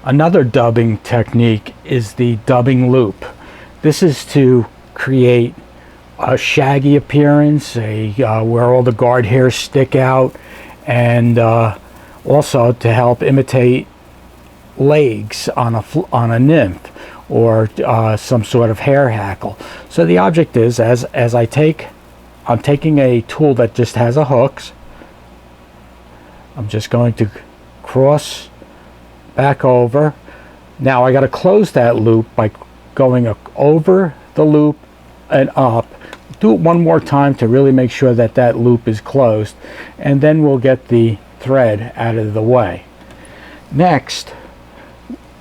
Another dubbing technique is the dubbing loop. This is to create a shaggy appearance, where all the guard hairs stick out, and also to help imitate legs on a nymph, or some sort of hair hackle. So the object is, I'm taking a tool that just has a hooks. I'm just going to cross back over. Now I got to close that loop by going over the loop and up. Do it one more time to really make sure that that loop is closed, and then we'll get the thread out of the way. Next,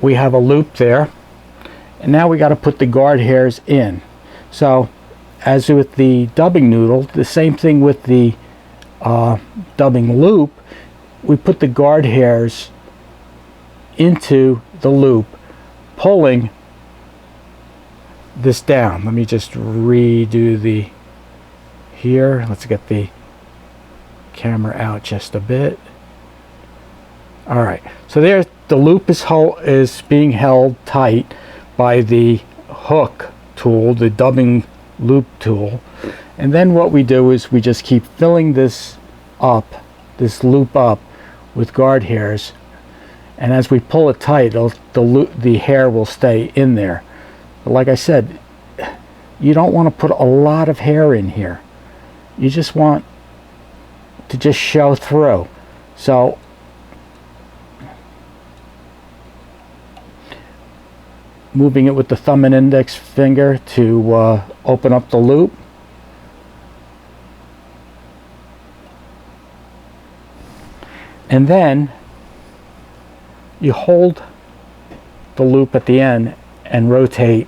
we have a loop there, and now we got to put the guard hairs in. So as with the dubbing noodle, the same thing with the dubbing loop. We put the guard hairs into the loop, pulling this down. Let me just redo here. Let's get the camera out just a bit. All right, so there the loop is being held tight by the hook tool, the dubbing loop tool. And then what we do is we just keep filling this loop up with guard hairs, and as we pull it tight, the hair will stay in there. But like I said, you don't want to put a lot of hair in here. You just want to just show through. So moving it with the thumb and index finger to open up the loop. And then you hold the loop at the end and rotate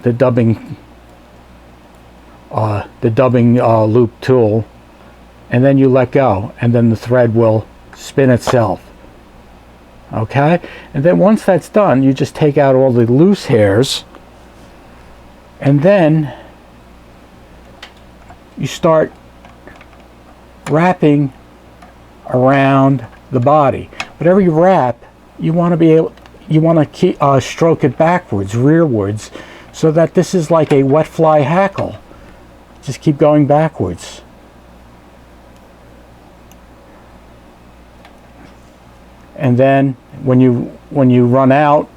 the dubbing loop tool, and then you let go, and then the thread will spin itself. Okay, and then once that's done, you just take out all the loose hairs, and then you start wrapping around the body. Whatever you wrap, you want to keep stroke it backwards, rearwards, so that this is like a wet fly hackle. Just keep going backwards. And then when you run out,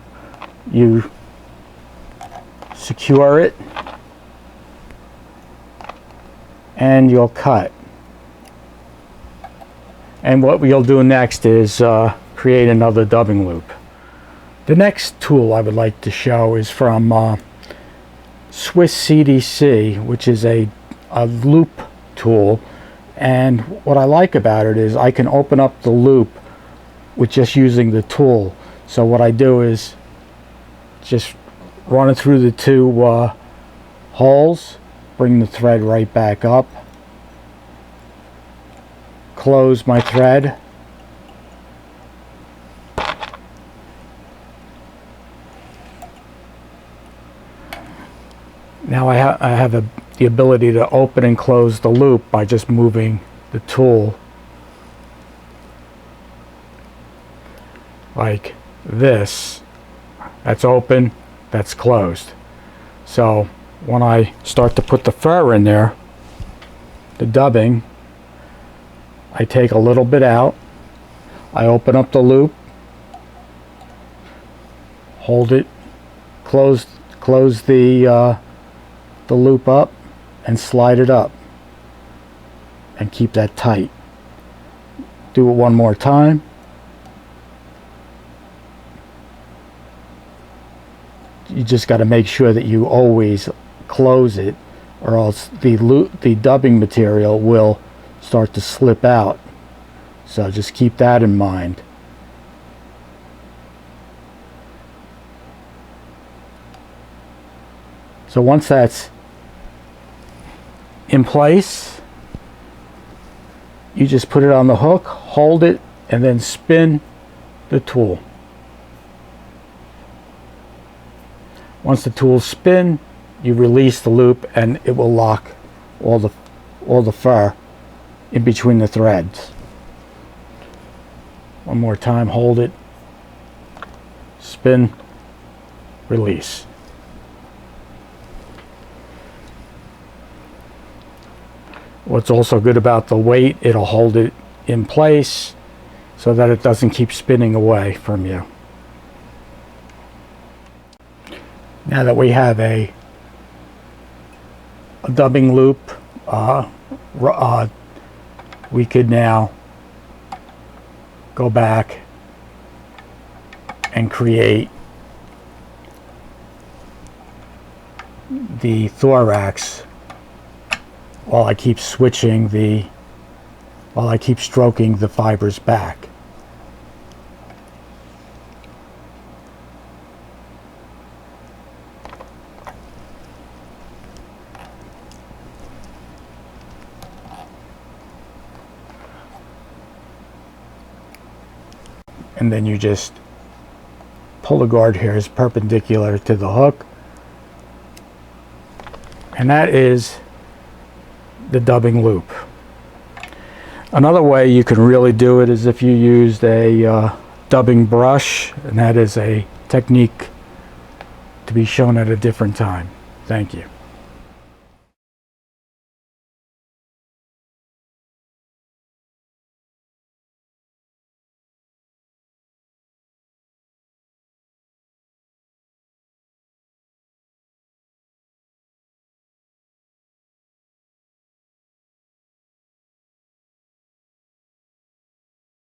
you secure it and you'll cut. And what we'll do next is create another dubbing loop. The next tool I would like to show is from Swiss CDC, which is a loop tool. And what I like about it is I can open up the loop with just using the tool. So what I do is just run it through the two holes, bring the thread right back up, close my thread, now I have the ability to open and close the loop by just moving the tool like this. That's open, that's closed. So when I start to put the fur in there, the dubbing, I take a little bit out, I open up the loop, hold it, close the loop up, and slide it up, and keep that tight. Do it one more time. You just got to make sure that you always close it, or else the dubbing material will start to slip out. So just keep that in mind. So once that's in place, you just put it on the hook, hold it, and then spin the tool. Once the tool spin, you release the loop and it will lock all the fur in between the threads. One more time, hold it, spin, release. What's also good about the weight, it'll hold it in place so that it doesn't keep spinning away from you. Now that we have a dubbing loop, we could now go back and create the thorax while I keep stroking the fibers back. And then you just pull the guard hairs perpendicular to the hook, and that is the dubbing loop. Another way you can really do it is if you used a dubbing brush, and that is a technique to be shown at a different time. Thank you.